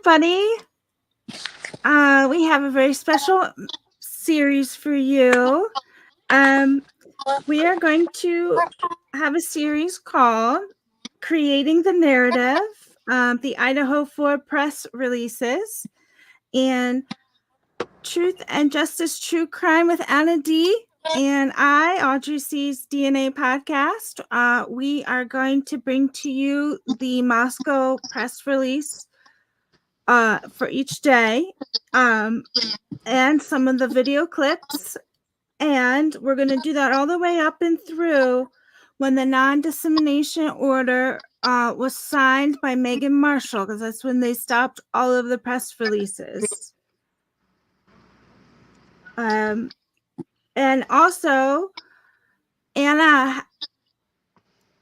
everybody. We have a very special series for you. We are going to have a series called Creating the Narrative, the IDAHO4 press releases, and Truth and Justice True Crime with Anna D. And I, Audrey C's DNA podcast. We are going to bring to you the Moscow press release for each day, and some of the video clips. And we're going to do that all the way up and through when the non-dissemination order was signed by Meghan Markle, because that's when they stopped all of the press releases. And also, Anna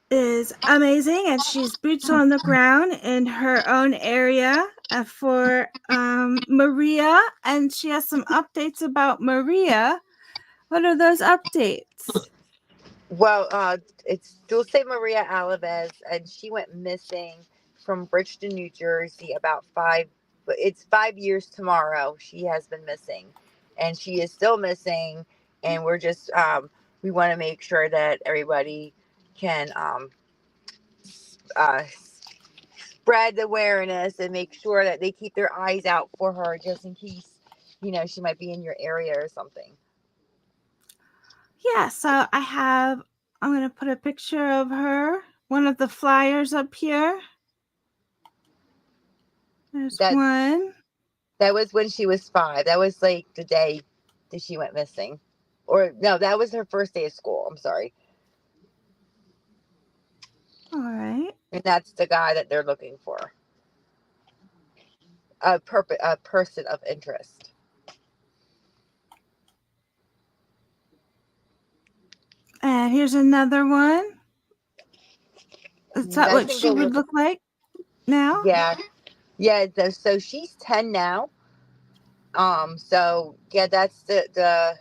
is amazing, and she's boots on the ground in her own area for Maria, and she has some updates about Maria. What are those updates? Well, it's Dulce Maria Alaves, and she went missing from Bridgeton, New Jersey it's 5 years tomorrow. She has been missing, and she is still missing, and we're just, we want to make sure that everybody can spread the awareness and make sure that they keep their eyes out for her just in case, she might be in your area or something. Yeah, so I'm going to put a picture of her, one of the flyers up here. There's one. That was when she was 5. That was like the day that she went missing. Or no, that was her first day of school. I'm sorry. All right. And that's the guy that they're looking for. A person of interest. And here's another one. Is that what she would look like now? Yeah. Yeah, so she's 10 now. So yeah, that's the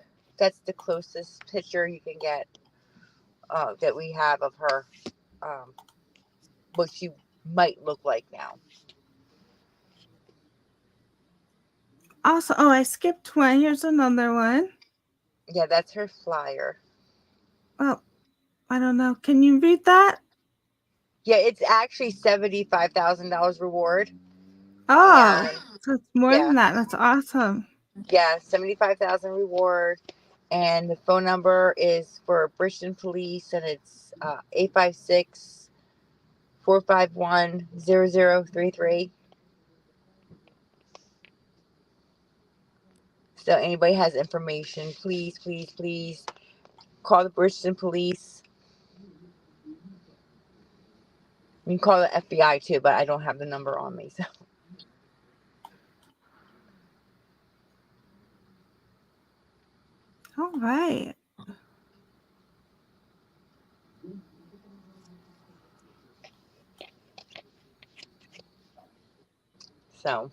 closest picture you can get that we have of her, what she might look like now. Also, I skipped one. Here's another one. Yeah, that's her flyer. Well, I don't know. Can you read that? Yeah, it's actually $75,000 reward. Oh, so it's more than that. That's awesome. Yeah, $75,000 reward, and the phone number is for Bridgeton Police, and it's 856-451-0033. So anybody has information, please call the Bridgeton Police. You can call the FBI too, but I don't have the number on me. So. All right. So.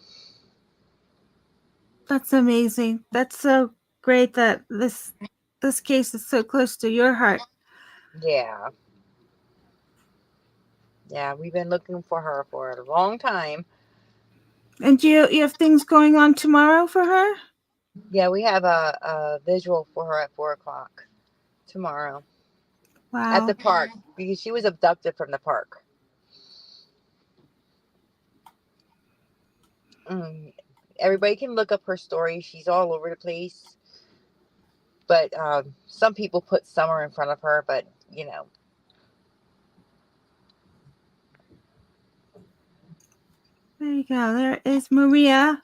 That's amazing. That's so great that this case is so close to your heart. Yeah. Yeah, we've been looking for her for a long time. And you have things going on tomorrow for her? Yeah, we have a visual for her at 4:00 tomorrow. Wow. At the park, because she was abducted from the park. Everybody can look up her story. She's all over the place. But some people put Summer in front of her, but There you go. There is Maria.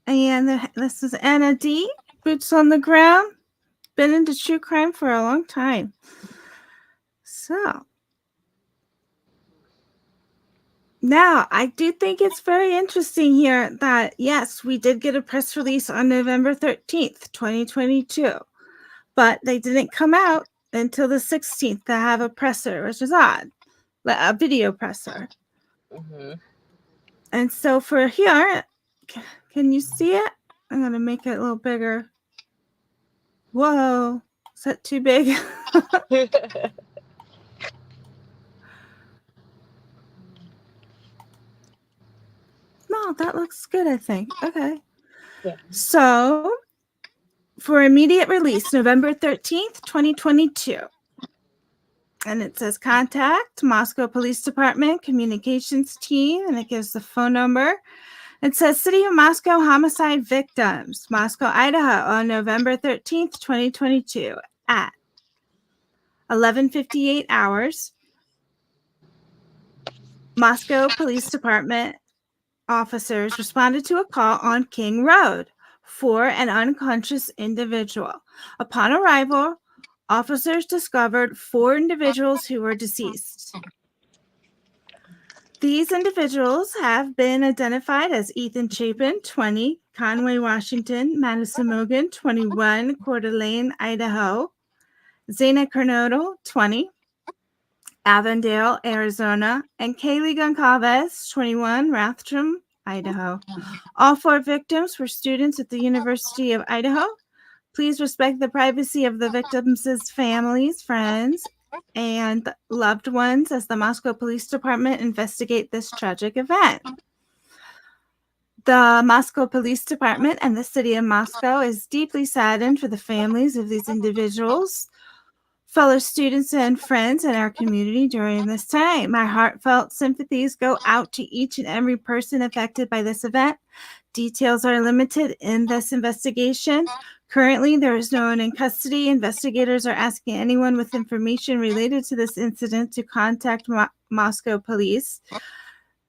And this is Anna D. Boots on the ground. Been into true crime for a long time. So now I do think it's very interesting here that, yes, we did get a press release on November 13th, 2022, but they didn't come out until the 16th to have a presser, which is odd, a video presser. Mm-hmm. And so for here, can you see it? I'm going to make it a little bigger. Whoa, is that too big? No, Oh, that looks good, I think. Okay. Yeah. So, for immediate release, November 13th, 2022. And it says contact Moscow Police Department communications team, and it gives the phone number. It says City of Moscow homicide victims, Moscow, Idaho, on November 13th, 2022 at 11:58 hours. Moscow Police Department officers responded to a call on King Road for an unconscious individual. Upon arrival, officers discovered 4 individuals who were deceased. These individuals have been identified as Ethan Chapin, 20, Conway, Washington, Madison Mogan, 21, Coeur d'Alene, Idaho, Zena Kernodle, 20, Avondale, Arizona, and Kaylee Goncalves, 21, Rathdrum, Idaho. All 4 victims were students at the University of Idaho. Please respect the privacy of the victims' families, friends, and loved ones as the Moscow Police Department investigate this tragic event. The Moscow Police Department and the City of Moscow is deeply saddened for the families of these individuals, fellow students and friends in our community during this time. My heartfelt sympathies go out to each and every person affected by this event. Details are limited in this investigation. Currently, there is no one in custody. Investigators are asking anyone with information related to this incident to contact Moscow Police.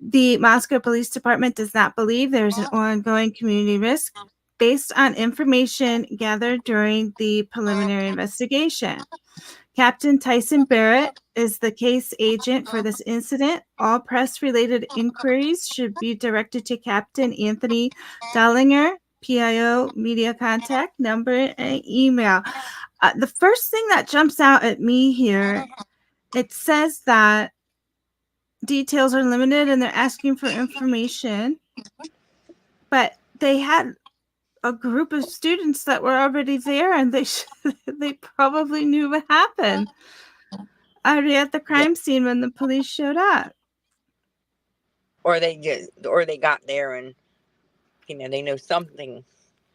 The Moscow Police Department does not believe there is an ongoing community risk based on information gathered during the preliminary investigation. Captain Tyson Barrett is the case agent for this incident. All press-related inquiries should be directed to Captain Anthony Dollinger, PIO media contact number and email. The first thing that jumps out at me here, it says that details are limited and they're asking for information, but they had a group of students that were already there, and they probably knew what happened already at the crime scene when the police showed up. Or they got there and they know something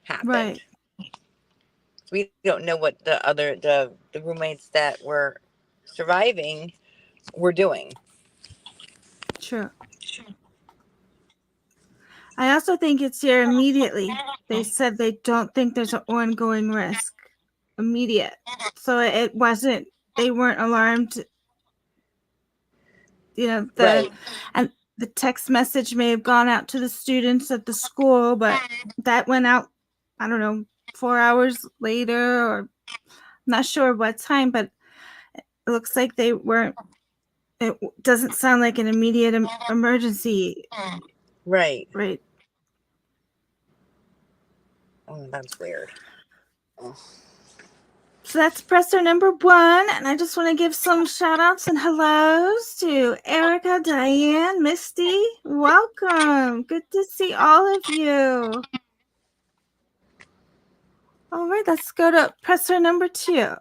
happened. Right. We don't know what the roommates that were surviving were doing. True. I also think it's here immediately. They said they don't think there's an ongoing risk. Immediate. So it wasn't, they weren't alarmed. Right. And the text message may have gone out to the students at the school, but that went out, I don't know, 4 hours later, or I'm not sure what time, but it looks like they weren't, it doesn't sound like an immediate emergency. Right. Right. Oh, that's weird. Oh. So that's presser number 1. And I just want to give some shout outs and hellos to Erica, Diane, Misty. Welcome. Good to see all of you. All right, let's go to presser number 2.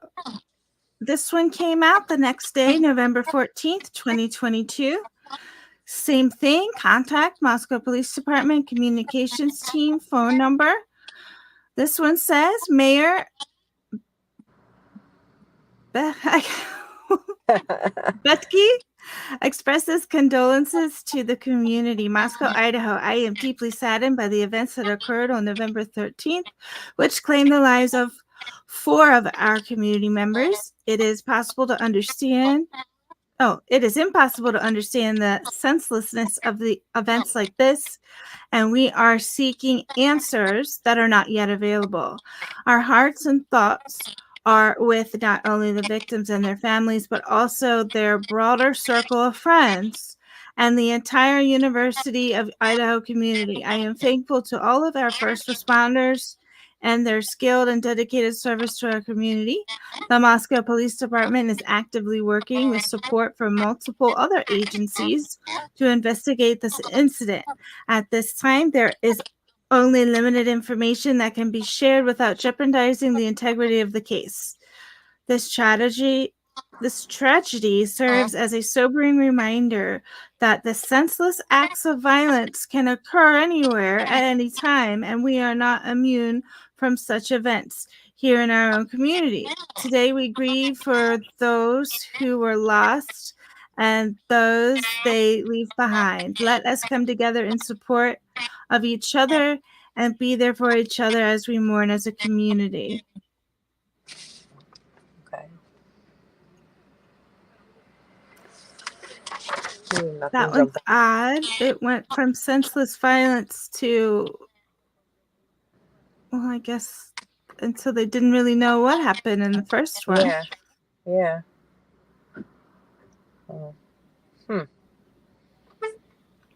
This one came out the next day, November 14th, 2022. Same thing, contact Moscow Police Department communications team phone number. This one says, Mayor Betke expresses condolences to the community. Moscow, Idaho. I am deeply saddened by the events that occurred on November 13th, which claimed the lives of 4 of our community members. It is impossible to understand the senselessness of the events like this, and we are seeking answers that are not yet available. Our hearts and thoughts are with not only the victims and their families, but also their broader circle of friends and the entire University of Idaho community. I am thankful to all of our first responders and their skilled and dedicated service to our community. The Moscow Police Department is actively working with support from multiple other agencies to investigate this incident. At this time, there is only limited information that can be shared without jeopardizing the integrity of the case. This tragedy This tragedy serves as a sobering reminder that the senseless acts of violence can occur anywhere at any time, and we are not immune from such events here in our own community. Today, we grieve for those who were lost and those they leave behind. Let us come together in support of each other and be there for each other as we mourn as a community. Okay. That Nothing one's jumping. odd. It went from senseless violence to, well, I guess until they didn't really know what happened in the first one. Yeah. Yeah. Oh.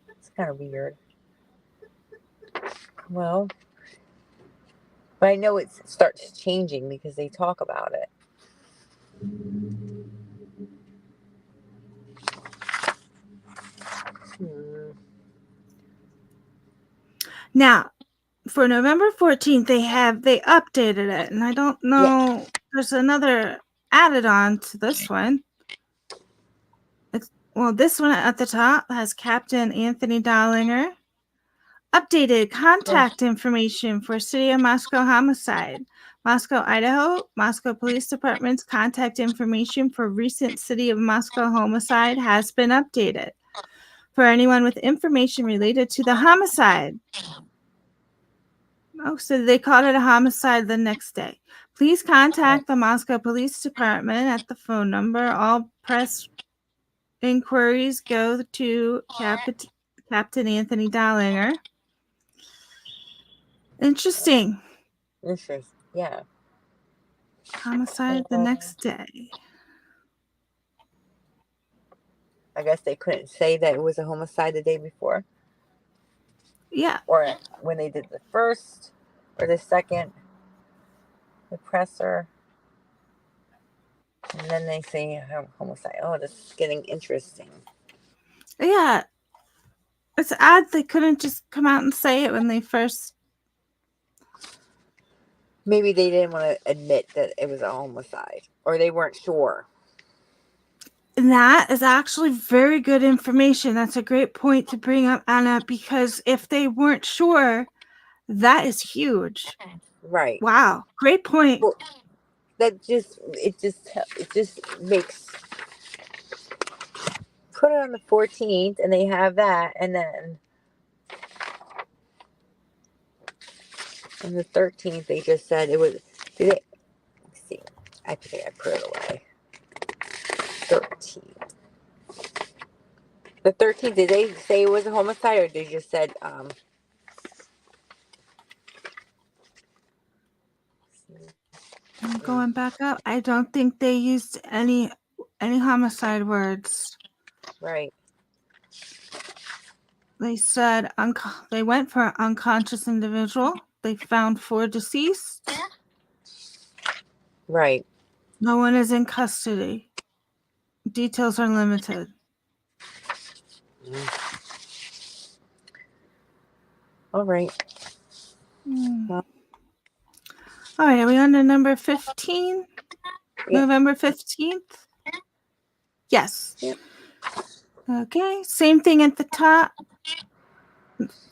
It's kind of weird. Well, but I know it starts changing because they talk about it. Hmm. Now, for November 14th, they updated it, and I don't Yeah. know. There's another added on to this one. This one at the top has Captain Anthony Dollinger. Updated contact information for City of Moscow homicide. Moscow, Idaho. Moscow Police Department's contact information for recent City of Moscow homicide has been updated. For anyone with information related to the homicide. Oh, so they called it a homicide the next day. Please contact the Moscow Police Department at the phone number. All press inquiries go to Captain Anthony Dollinger. Interesting. Yeah. Homicide the next day. I guess they couldn't say that it was a homicide the day before, Yeah. or when they did the first or the second, the presser, and then they say homicide. Oh, this is getting interesting. Yeah. It's odd they couldn't just come out and say it when they first. Maybe they didn't want to admit that it was a homicide, or they weren't sure. And that is actually very good information. That's a great point to bring up, Anna, because if they weren't sure, that is huge. Right. Wow. Great point. Well, it just makes, put it on the 14th, and they have that, and then on the 13th they just said it was. Did it? Let's see. I think I put it away. 13th. The 13th. Did they say it was a homicide, or they just said I'm going back up. I don't think they used any homicide words. Right. They said they went for an unconscious individual. They found 4 deceased. Right. No one is in custody. Details are limited. All right. All right, are we on to number 15? Yeah. November 15th? Yes. Yep. Okay, same thing at the top.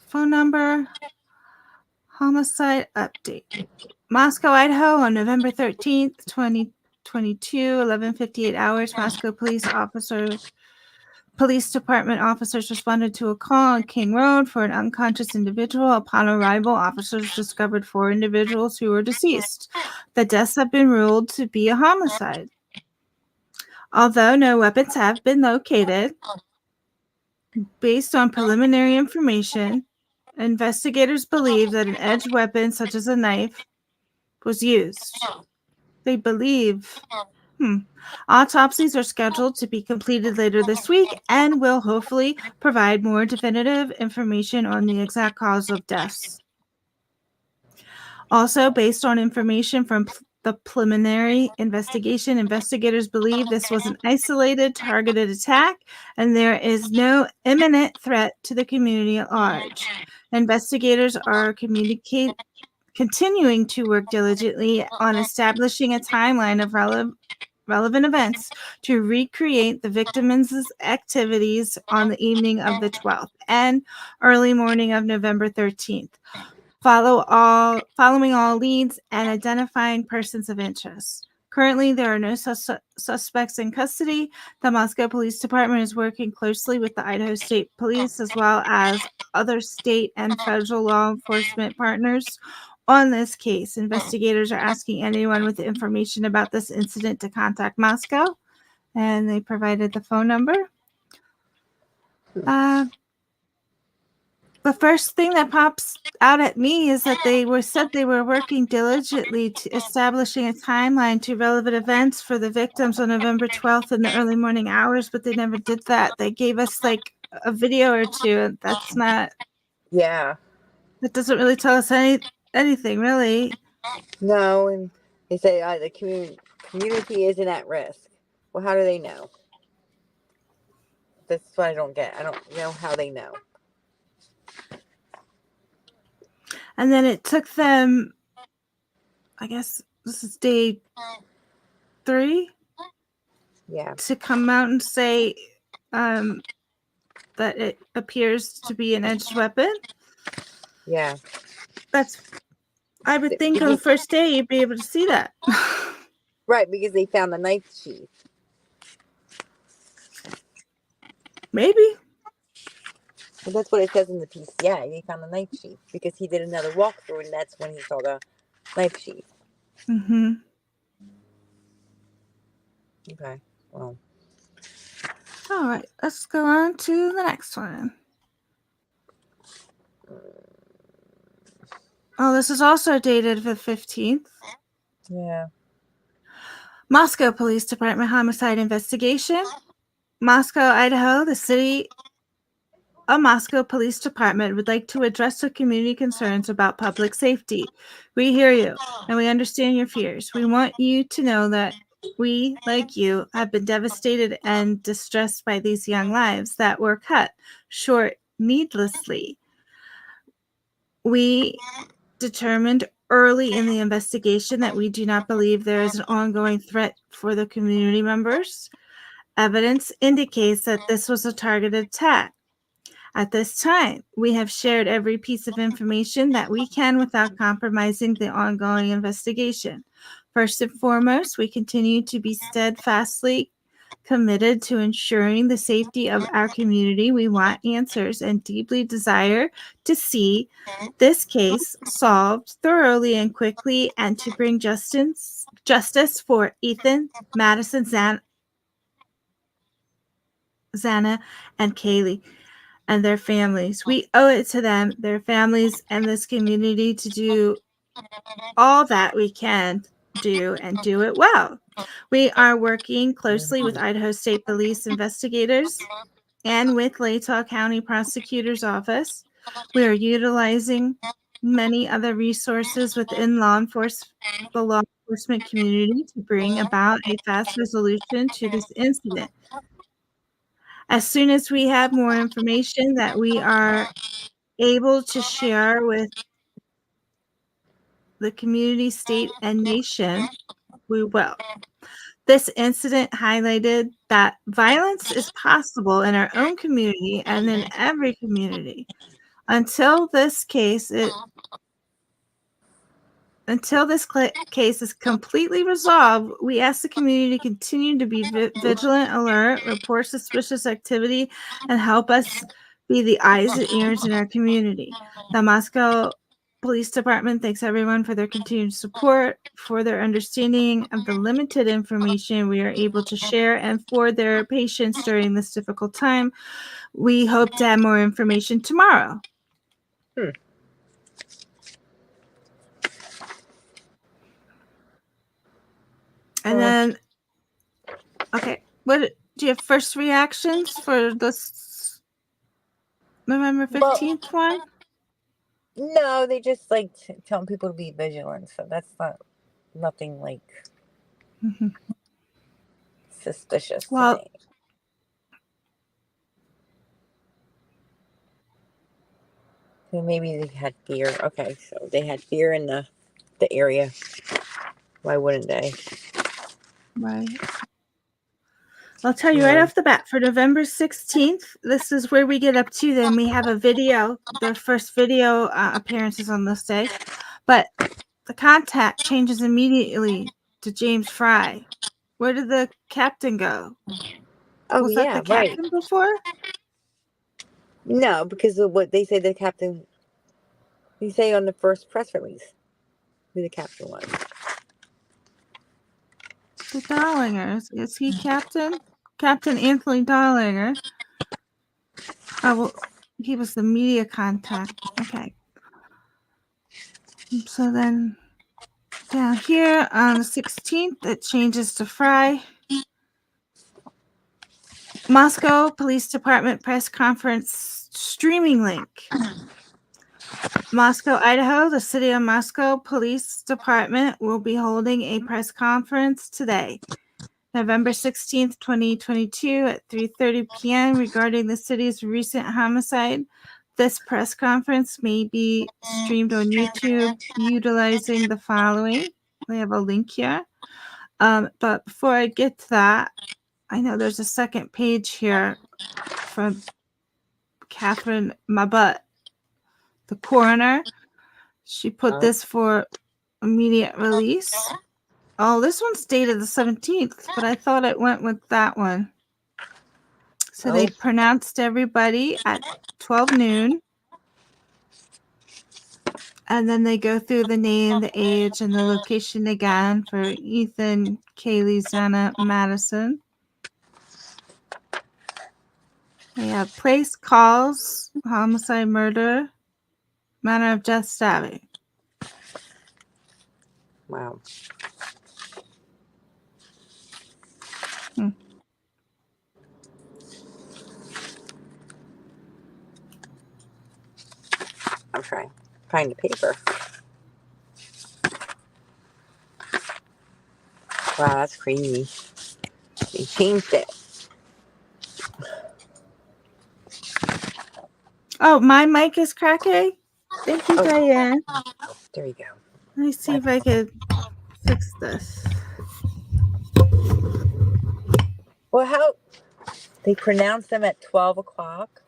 Phone number, homicide update. Moscow, Idaho on November 13th, 2022, 11:58 hours. Moscow Police Department officers responded to a call on King Road for an unconscious individual. Upon arrival, officers discovered 4 individuals who were deceased. The deaths have been ruled to be a homicide. Although no weapons have been located, based on preliminary information, investigators believe that an edged weapon, such as a knife, was used. They believe. Autopsies are scheduled to be completed later this week and will hopefully provide more definitive information on the exact cause of deaths. Also, based on information from the preliminary investigation, investigators believe this was an isolated, targeted attack, and there is no imminent threat to the community at large. Investigators are continuing to work diligently on establishing a timeline of relevant events to recreate the victims' activities on the evening of the 12th and early morning of November 13th. Following all leads and identifying persons of interest. Currently, there are no suspects in custody. The Moscow Police Department is working closely with the Idaho State Police as well as other state and federal law enforcement partners on this case. Investigators are asking anyone with information about this incident to contact Moscow, and they provided the phone number. The first thing that pops out at me is that they said they were working diligently to establishing a timeline to relevant events for the victims on November 12th in the early morning hours, but they never did that. They gave us like a video or two, and that's not. Yeah. That doesn't really tell us anything, really. No, and they say the community isn't at risk. Well, how do they know? That's what I don't get. I don't know how they know. And then it took them, I guess this is day 3. Yeah. To come out and say that it appears to be an edged weapon. Yeah. I would think on the first day you'd be able to see that. Right, because they found the knife sheath. Maybe. Well, that's what it says in the piece. Yeah, they found the knife sheath because he did another walkthrough, and that's when he saw the knife sheath. Mm-hmm. Okay. Well. All right, let's go on to the next one. Oh, this is also dated the 15th. Yeah. Moscow Police Department homicide investigation. Moscow, Idaho, the city of Moscow Police Department would like to address the community concerns about public safety. We hear you and we understand your fears. We want you to know that we, like you, have been devastated and distressed by these young lives that were cut short needlessly. We determined early in the investigation that we do not believe there is an ongoing threat for the community members. Evidence indicates that this was a targeted attack. At this time, we have shared every piece of information that we can without compromising the ongoing investigation. First and foremost, we continue to be steadfastly committed to ensuring the safety of our community. We want answers and deeply desire to see this case solved thoroughly and quickly and to bring justice for Ethan, Madison, Zana, and Kaylee and their families. We owe it to them, their families, and this community to do all that we can do and do it well. We are working closely with Idaho State Police investigators and with Latah County Prosecutor's Office. We are utilizing many other resources within the law enforcement community to bring about a fast resolution to this incident. As soon as we have more information that we are able to share with the community, state, and nation, we will. This incident highlighted that violence is possible in our own community and in every community. Until this case is completely resolved, we ask the community to continue to be vigilant, alert, report suspicious activity, and help us be the eyes and ears in our community. The Moscow Police Department thanks everyone for their continued support, for their understanding of the limited information we are able to share, and for their patience during this difficult time. We hope to have more information tomorrow. And then, okay, what do you have first reactions for this November 15th one? No, they just like telling people to be vigilant. So that's nothing like suspicious to me. So maybe they had fear. Okay, so they had fear in the area. Why wouldn't they? Right. I'll tell you right off the bat, for November 16th, this is where we get up to. Then we have a video, their first video appearances on this day. But the contact changes immediately to James Fry. Where did the captain go? Oh, Was that yeah, the right. captain before? No, because of what they say the captain, they say on the first press release who the captain was. The Darlingers. Is he captain? Captain Anthony Darlinger. Oh, well, he was the media contact. Okay. So then down here on the 16th, it changes to Fry. Moscow Police Department press conference streaming link. Moscow, Idaho, the City of Moscow Police Department will be holding a press conference today, November 16th, 2022 at 3:30 p.m. regarding the city's recent homicide. This press conference may be streamed on YouTube utilizing the following. They have a link here. But before I get to that, I know there's a second page here from Catherine Mabut, the coroner. She put this for immediate release. Oh, this one's dated the 17th, but I thought it went with that one. So they pronounced everybody at 12 noon. And then they go through the name, the age, and the location again for Ethan, Kaylee, Zana, Madison. They have place, calls, homicide, murder, manner of death, stabbing. Wow. I'm trying to find the paper. Wow, that's crazy. They changed it. Oh, my mic is cracking. Thank you, Diane. There you go. Let me see if I can fix this. Well, how they pronounced them at 12 o'clock.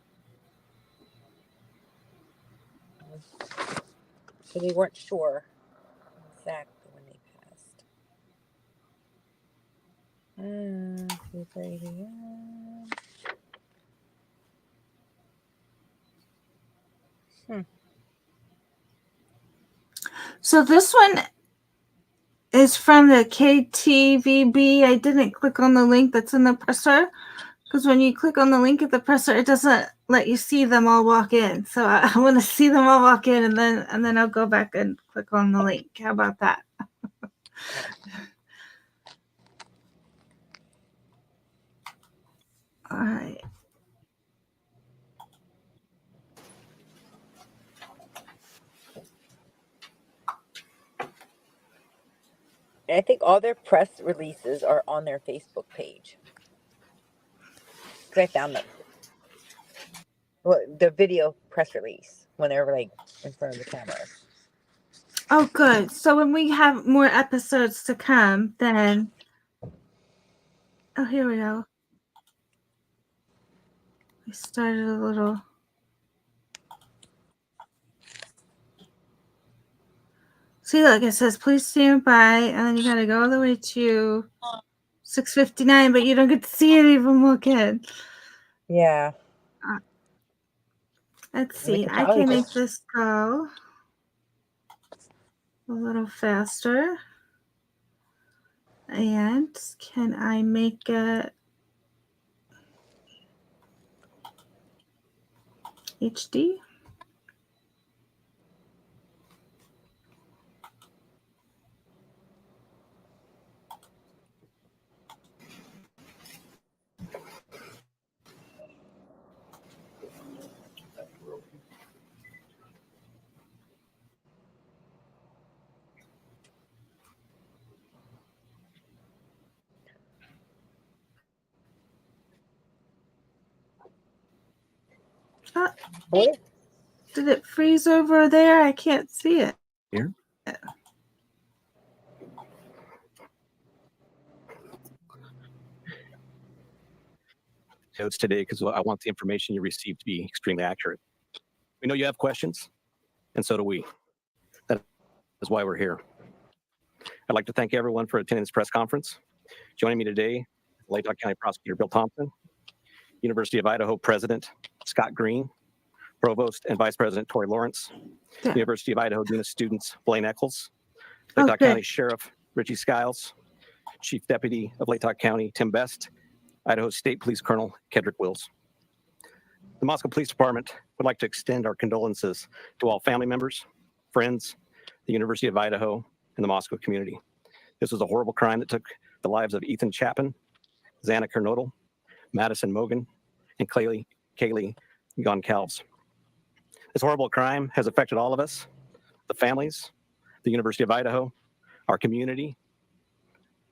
So they weren't sure exactly when they passed. So this one is from the KTVB. I didn't click on the link that's in the presser because when you click on the link at the presser, it doesn't let you see them all walk in. So I want to see them all walk in, and then I'll go back and click on the link. How about that? All right. And I think all their press releases are on their Facebook page. Because I found them. Well, the video press release when they were like in front of the cameras. Oh, good. So when we have more episodes to come, then... Oh, here we go. I started a little... See, look, it says, please stand by, and then you got to go all the way to 6:59, but you don't get to see any of them walk in. Yeah. Let's see. I can make this go a little faster. And can I make it HD? What? Did it freeze over there? I can't see it. Here? notes today because I want the information you receive to be extremely accurate. We know you have questions, and so do we. That is why we're here. I'd like to thank everyone for attending this press conference. Joining me today, Latah County Prosecutor Bill Thompson, University of Idaho President Scott Green, Provost and Vice President Tori Lawrence, University of Idaho Dean of Students Blaine Eccles, Latah County Sheriff Richie Skiles, Chief Deputy of Latah County Tim Best, Idaho State Police Colonel Kedrick Wills. The Moscow Police Department would like to extend our condolences to all family members, friends, the University of Idaho, and the Moscow community. This was a horrible crime that took the lives of Ethan Chapin, Xana Kernodle, Madison Mogan, and Kaylee Goncalves. This horrible crime has affected all of us, the families, the University of Idaho, our community,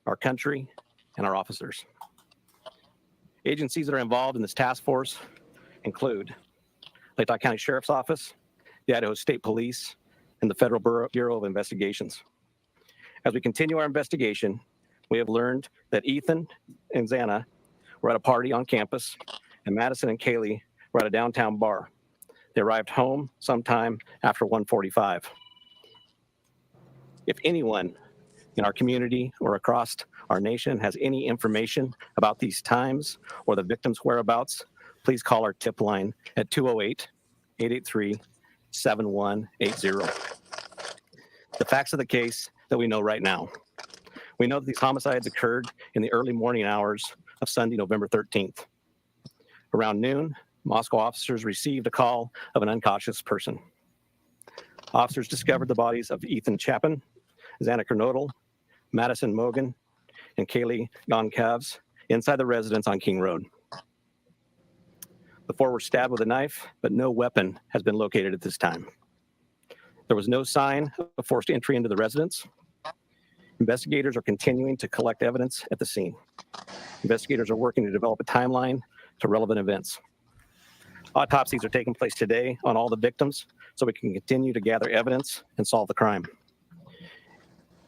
our country, and our officers. Agencies that are involved in this task force include Latah County Sheriff's Office, the Idaho State Police, and the Federal Bureau of Investigations. As we continue our investigation, we have learned that Ethan and Xana were at a party on campus, and Madison and Kaylee were at a downtown bar. They arrived home sometime after 1:45. If anyone in our community or across our nation has any information about these times or the victim's whereabouts, please call our tip line at 208-883-7180. The facts of the case that we know right now. We know that these homicides occurred in the early morning hours of Sunday, November 13th. Around noon, Moscow officers received a call of an unconscious person. Officers discovered the bodies of Ethan Chapin, Xana Kernodle, Madison Mogan, and Kaylee Goncalves inside the residence on King Road. The four were stabbed with a knife, but no weapon has been located at this time. There was no sign of forced entry into the residence. Investigators are continuing to collect evidence at the scene. Investigators are working to develop a timeline to relevant events. Autopsies are taking place today on all the victims so we can continue to gather evidence and solve the crime.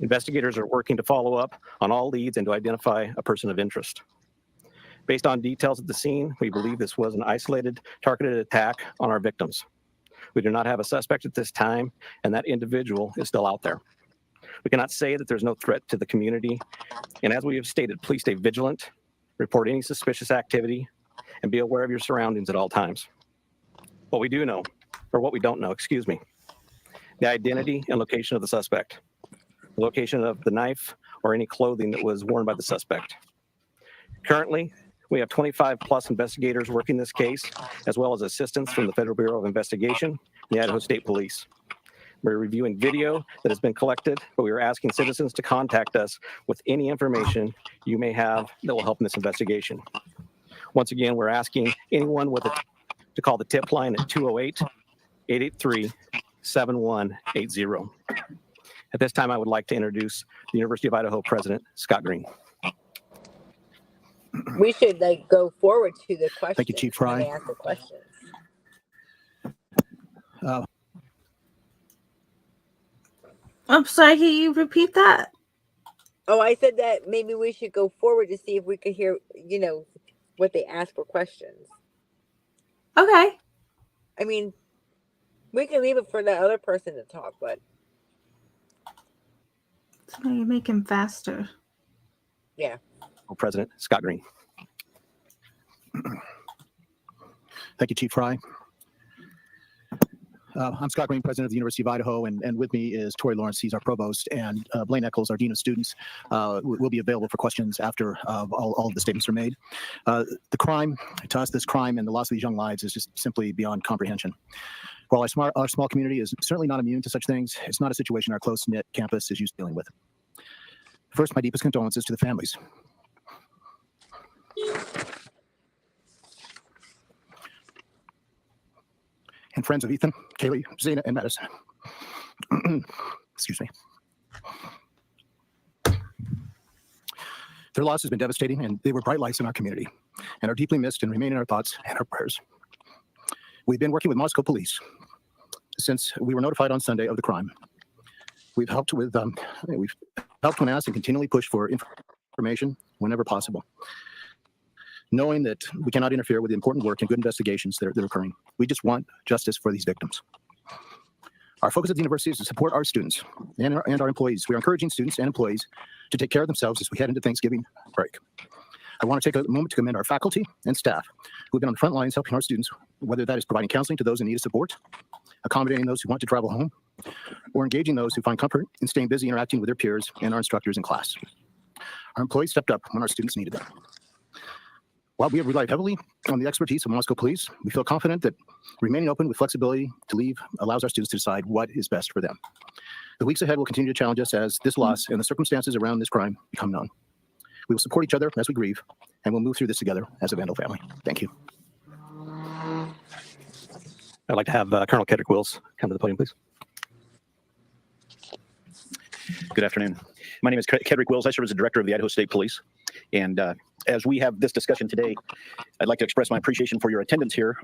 Investigators are working to follow up on all leads and to identify a person of interest. Based on details at the scene, we believe this was an isolated, targeted attack on our victims. We do not have a suspect at this time, and that individual is still out there. We cannot say that there's no threat to the community, and as we have stated, please stay vigilant, report any suspicious activity, and be aware of your surroundings at all times. What we don't know, the identity and location of the suspect, the location of the knife, or any clothing that was worn by the suspect. Currently, we have 25 plus investigators working this case, as well as assistance from the Federal Bureau of Investigation and the Idaho State Police. We're reviewing video that has been collected, but we are asking citizens to contact us with any information you may have that will help in this investigation. Once again, we're asking anyone to call the tip line at 208-883-7180. At this time, I would like to introduce the University of Idaho President, Scott Green. We should go forward to the questions. Thank you, Chief Fry. They ask the questions. I'm sorry, can you repeat that? Oh, I said that maybe we should go forward to see if we could hear, what they ask for questions. Okay. I mean, we can leave it for the other person to talk, but. Somebody make him faster. Yeah. President Scott Green. Thank you, Chief Fry. I'm Scott Green, President of the University of Idaho, and with me is Tori Lawrence. He's our Provost, and Blaine Eccles, our Dean of Students, will be available for questions after all of the statements are made. The crime, to us, this crime and the loss of these young lives is just simply beyond comprehension. While our small community is certainly not immune to such things, it's not a situation our close-knit campus is used to dealing with. First, my deepest condolences to the families. And friends of Ethan, Kaylee, Xana, and Madison. Excuse me. Their loss has been devastating, and they were bright lights in our community and are deeply missed and remain in our thoughts and our prayers. We've been working with Moscow Police since we were notified on Sunday of the crime. We've helped when asked and continually push for information whenever possible. knowing that we cannot interfere with the important work and good investigations that are occurring. We just want justice for these victims. Our focus at the university is to support our students and our employees. We are encouraging students and employees to take care of themselves as we head into Thanksgiving break. I want to take a moment to commend our faculty and staff who have been on the front lines helping our students, whether that is providing counseling to those in need of support, accommodating those who want to travel home, or engaging those who find comfort in staying busy interacting with their peers and our instructors in class. Our employees stepped up when our students needed them. While we have relied heavily on the expertise of Moscow Police, we feel confident that remaining open with flexibility to leave allows our students to decide what is best for them. The weeks ahead will continue to challenge us as this loss and the circumstances around this crime become known. We will support each other as we grieve, and we'll move through this together as a Vandal family. Thank you. I'd like to have Colonel Kedrick Wills come to the podium, please. Good afternoon. My name is Kedrick Wills. I serve as the director of the Idaho State Police. And as we have this discussion today, I'd like to express my appreciation for your attendance here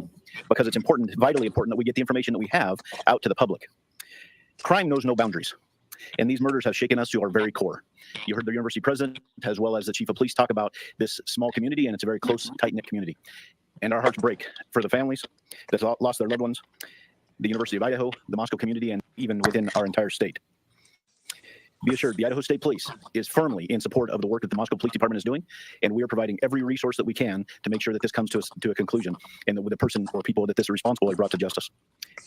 because it's important, vitally important, that we get the information that we have out to the public. Crime knows no boundaries, and these murders have shaken us to our very core. You heard the university president as well as the chief of police talk about this small community, and it's a very close, tight-knit community. And our hearts break for the families that lost their loved ones, the University of Idaho, the Moscow community, and even within our entire state. Be assured, the Idaho State Police is firmly in support of the work that the Moscow Police Department is doing, and we are providing every resource that we can to make sure that this comes to a conclusion and that the person or people that this is responsible are brought to justice.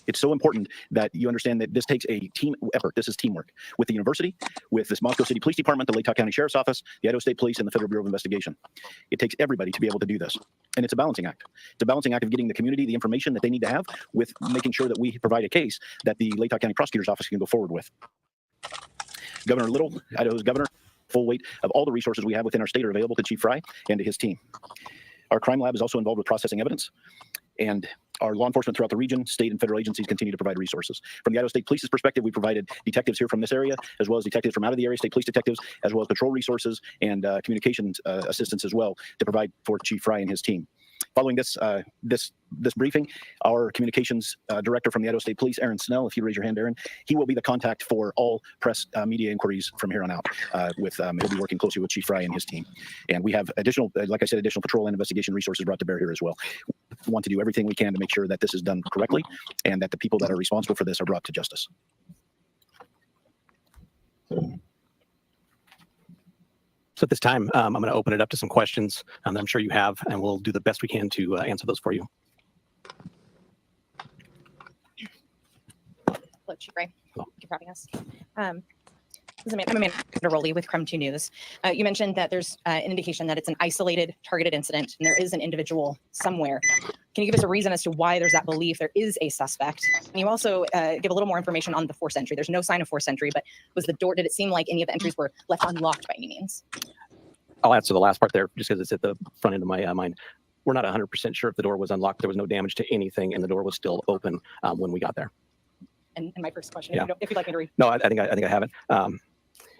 It's so important that you understand that this takes a team effort. This is teamwork with the university, with this Moscow City Police Department, the Lake Tahoe County Sheriff's Office, the Idaho State Police, and the Federal Bureau of Investigation. It takes everybody to be able to do this, and it's a balancing act. It's a balancing act of getting the community the information that they need to have with making sure that we provide a case that the Lake Tahoe County Prosecutor's Office can go forward with. Governor Little, Idaho's governor, full weight of all the resources we have within our state are available to Chief Fry and to his team. Our crime lab is also involved with processing evidence, and our law enforcement throughout the region, state and federal agencies continue to provide resources. From the Idaho State Police's perspective, we provided detectives here from this area, as well as detectives from out of the area, state police detectives, as well as patrol resources and communications assistance as well to provide for Chief Fry and his team. Following this briefing, our communications director from the Idaho State Police, Aaron Snell, if you raise your hand, Aaron, he will be the contact for all press media inquiries from here on out. He'll be working closely with Chief Fry and his team. And we have additional, like I said, additional patrol and investigation resources brought to bear here as well. We want to do everything we can to make sure that this is done correctly and that the people that are responsible for this are brought to justice. So at this time, I'm going to open it up to some questions that I'm sure you have, and we'll do the best we can to answer those for you. Hello, Chief Ray. Thank you for having us. I'm Amanda Rowley with Crime 2 News. You mentioned that there's an indication that it's an isolated, targeted incident, and there is an individual somewhere. Can you give us a reason as to why there's that belief there is a suspect? And you also give a little more information on the forced entry. There's no sign of forced entry, but was the door, did it seem like any of the entries were left unlocked by any means? I'll answer the last part there just because it's at the front end of my mind. We're not 100% sure if the door was unlocked. There was no damage to anything, and the door was still open when we got there. And my first question, Yeah. if you'd like me to read. No, I think I have it.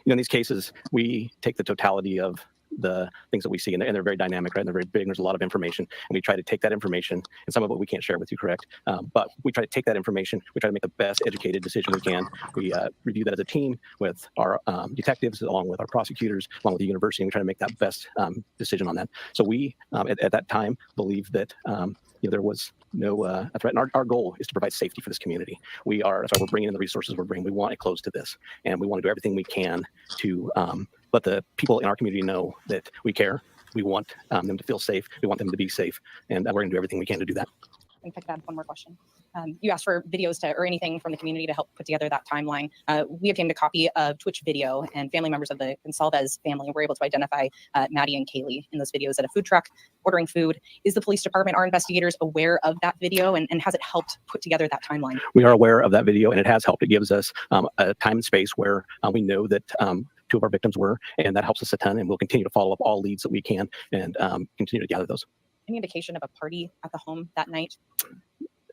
In these cases, we take the totality of the things that we see, and they're very dynamic, right? And they're very big, and there's a lot of information, and we try to take that information, and some of it we can't share with you, correct? But we try to take that information, we try to make the best educated decision we can. We review that as a team with our detectives, along with our prosecutors, along with the university, and we try to make that best decision on that. So we, at that time, believe that there was no threat. And our goal is to provide safety for this community. That's why we're bringing in the resources we're bringing. We want it close to this, and we want to do everything we can to let the people in our community know that we care. We want them to feel safe. We want them to be safe, and we're going to do everything we can to do that. If I could add one more question. You asked for videos or anything from the community to help put together that timeline. We obtained a copy of Twitch video, and family members of the Gonsalves family were able to identify Maddie and Kaylee in those videos at a food truck ordering food. Is the police department, our investigators, aware of that video, and has it helped put together that timeline? We are aware of that video, and it has helped. It gives us a time and space where we know that two of our victims were, and that helps us a ton, and we'll continue to follow up all leads that we can and continue to gather those. Any indication of a party at the home that night?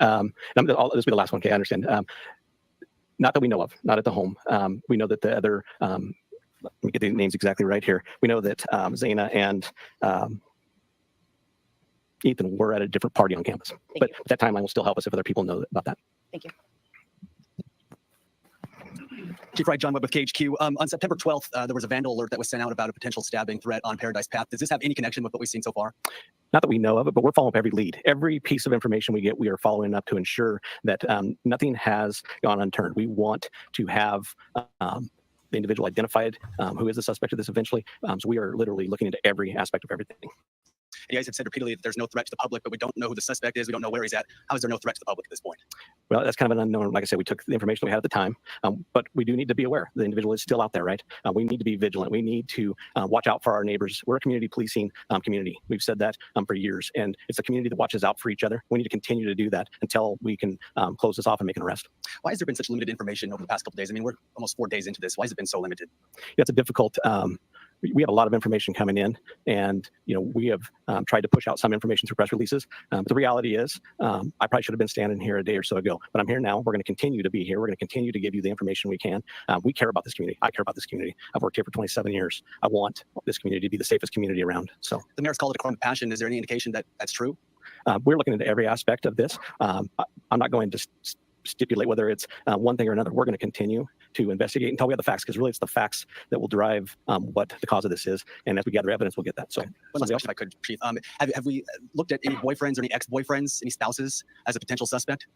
This will be the last one. Okay, I understand. Not that we know of, not at the home. We know that the other, let me get the names exactly right here. We know that Zaina and Ethan were at a different party on campus. But that timeline will still help us if other people know about that. Thank you. Chief Wright, John Webb with KHQ. On September 12th, there was a vandal alert that was sent out about a potential stabbing threat on Paradise Path. Does this have any connection with what we've seen so far? Not that we know of it, but we're following up every lead. Every piece of information we get, we are following up to ensure that nothing has gone unturned. We want to have the individual identified, who is the suspect of this eventually. So we are literally looking into every aspect of everything. You guys have said repeatedly that there's no threat to the public, but we don't know who the suspect is. We don't know where he's at. How is there no threat to the public at this point? Well, that's kind of an unknown. Like I said, we took the information we had at the time, but we do need to be aware. The individual is still out there, right? We need to be vigilant. We need to watch out for our neighbors. We're a community policing community. We've said that for years, and it's a community that watches out for each other. We need to continue to do that until we can close this off and make an arrest. Why has there been such limited information over the past couple of days? I mean, we're almost 4 days into this. Why has it been so limited? Yeah, it's a difficult. We have a lot of information coming in, and we have tried to push out some information through press releases. But the reality is, I probably should have been standing here a day or so ago, but I'm here now. We're going to continue to be here. We're going to continue to give you the information we can. We care about this community. I care about this community. I've worked here for 27 years. I want this community to be the safest community around. So the mayor's called it a crime of passion. Is there any indication that that's true? We're looking into every aspect of this. I'm not going to stipulate whether it's one thing or another. We're going to continue to investigate until we have the facts, because really it's the facts that will drive what the cause of this is. And as we gather evidence, we'll get that. So one last question, if I could, Chief. Have we looked at any boyfriends or any ex-boyfriends, any spouses as a potential suspect?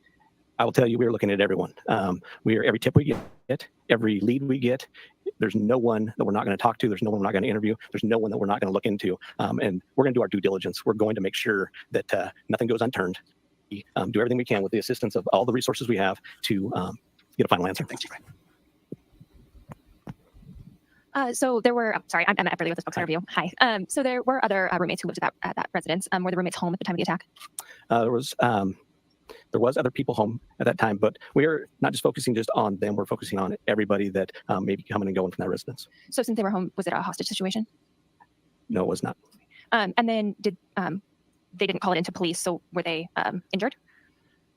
I will tell you, we're looking at everyone. Every tip we get, every lead we get, there's no one that we're not going to talk to. There's no one we're not going to interview. There's no one that we're not going to look into. And we're going to do our due diligence. We're going to make sure that nothing goes unturned. Do everything we can with the assistance of all the resources we have to get a final answer. Thanks, Chief. So there were, sorry, I'm Everly with the Spokes Interview. Hi. So there were other roommates who lived at that residence. Were the roommates home at the time of the attack? There was other people home at that time, but we're not just focusing just on them. We're focusing on everybody that may be coming and going from that residence. So since they were home, was it a hostage situation? No, it was not. And then they didn't call it into police, so were they injured?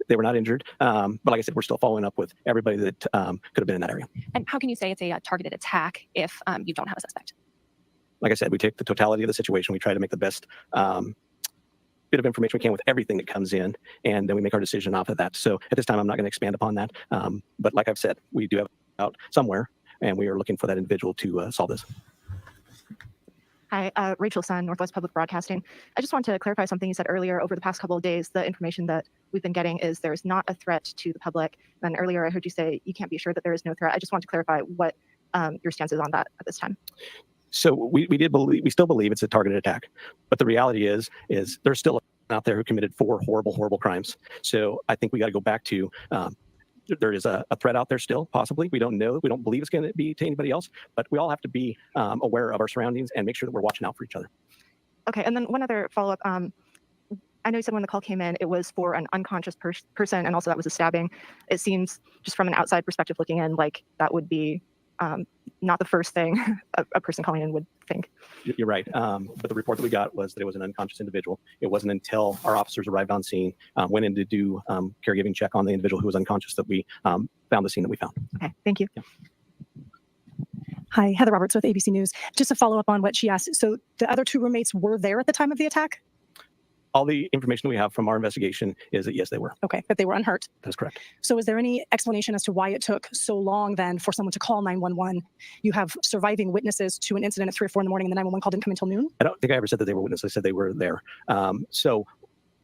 They were not injured, but like I said, we're still following up with everybody that could have been in that area. And how can you say it's a targeted attack if you don't have a suspect? Like I said, we take the totality of the situation. We try to make the best bit of information we can with everything that comes in, and then we make our decision off of that. So at this time, I'm not going to expand upon that. But like I've said, we do have it out somewhere, and we are looking for that individual to solve this. Hi, Rachel Sun, Northwest Public Broadcasting. I just want to clarify something you said earlier. Over the past couple of days, the information that we've been getting is there's not a threat to the public. And then earlier I heard you say you can't be sure that there is no threat. I just want to clarify what your stance is on that at this time. So we still believe it's a targeted attack, but the reality is there's still out there who committed 4 horrible crimes. So I think we got to go back to there is a threat out there still, possibly. We don't know. We don't believe it's going to be to anybody else, but we all have to be aware of our surroundings and make sure that we're watching out for each other. Okay, and then one other follow-up. I know you said when the call came in, it was for an unconscious person, and also that was a stabbing. It seems, just from an outside perspective looking in, like that would be not the first thing a person calling in would think. You're right. But the report that we got was that it was an unconscious individual. It wasn't until our officers arrived on scene, went in to do caregiving check on the individual who was unconscious, that we found the scene that we found. Okay, thank you. Yeah. Hi, Heather Roberts with ABC News. Just to follow up on what she asked. So the other 2 roommates were there at the time of the attack? All the information that we have from our investigation is that yes, they were. Okay, but they were unhurt. That's correct. So is there any explanation as to why it took so long then for someone to call 911? You have surviving witnesses to an incident at 3 or 4 in the morning, and the 911 call didn't come until noon? I don't think I ever said that they were witnesses. I said they were there. So,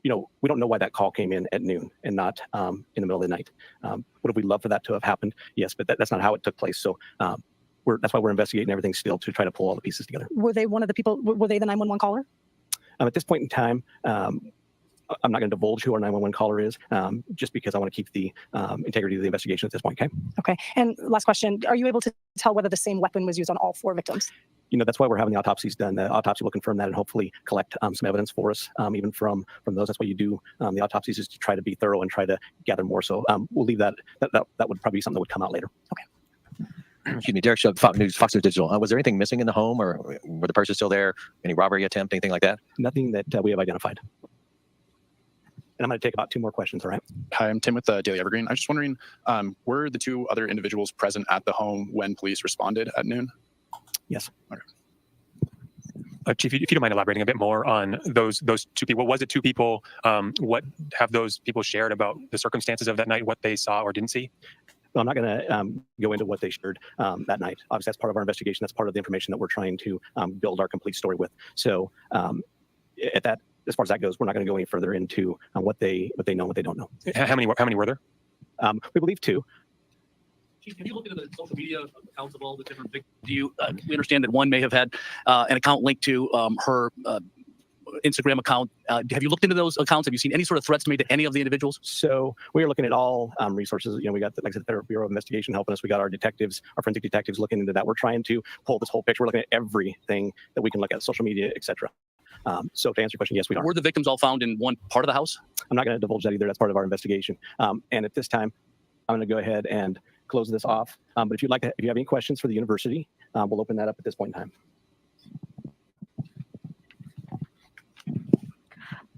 we don't know why that call came in at noon and not in the middle of the night. Would have we loved for that to have happened? Yes, but that's not how it took place. So that's why we're investigating everything still, to try to pull all the pieces together. Were they one of the people, were they the 911 caller? At this point in time, I'm not going to divulge who our 911 caller is, just because I want to keep the integrity of the investigation at this point. Okay. And last question, are you able to tell whether the same weapon was used on all 4 victims? That's why we're having the autopsies done. The autopsy will confirm that and hopefully collect some evidence for us, even from those. That's why you do the autopsies, is to try to be thorough and try to gather more. So we'll leave that would probably be something that would come out later. Okay. Excuse me, Derek Shub, Fox News Digital. Was there anything missing in the home, or were the persons still there? Any robbery attempt, anything like that? Nothing that we have identified. And I'm going to take about 2 more questions, all right? Hi, I'm Tim with Daily Evergreen. I was just wondering, were the 2 other individuals present at the home when police responded at noon? Yes. Okay. Chief, if you don't mind elaborating a bit more on those 2 people. Was it 2 people? What have those people shared about the circumstances of that night, what they saw or didn't see? Well, I'm not going to go into what they shared that night. Obviously, that's part of our investigation. That's part of the information that we're trying to build our complete story with. So at that, as far as that goes, we're not going to go any further into what they know, what they don't know. How many were there? We believe 2. Chief, have you looked into the social media accounts of all the different victims? Do you? We understand that one may have had an account linked to her Instagram account. Have you looked into those accounts? Have you seen any sort of threats made to any of the individuals? So we are looking at all resources. You know, we got, like I said, the Federal Bureau of Investigation helping us. We got our detectives, our forensic detectives looking into that. We're trying to pull this whole picture. We're looking at everything that we can look at, social media, etc. So to answer your question, yes, we are. Were the victims all found in one part of the house? I'm not going to divulge that either. That's part of our investigation. And at this time, I'm going to go ahead and close this off. But if you have any questions for the university, we'll open that up at this point in time.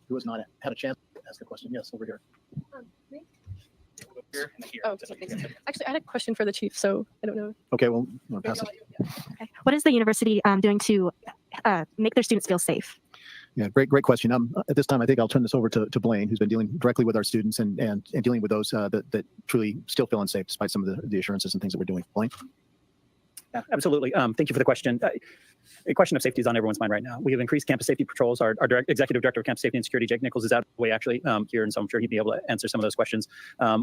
Who has not had a chance to ask a question? Yes, over here. Me? Here and here. Oh, actually, I had a question for the chief, so I don't know. Okay, well, you want to pass it? Okay. What is the university doing to make their students feel safe? Yeah, great question. At this time, I think I'll turn this over to Blaine, who's been dealing directly with our students and dealing with those that truly still feel unsafe despite some of the assurances and things that we're doing. Blaine? Yeah, absolutely. Thank you for the question. A question of safety is on everyone's mind right now. We have increased campus safety patrols. Our executive director of campus safety and security, Jake Nichols, is out of the way actually here, and so I'm sure he'd be able to answer some of those questions.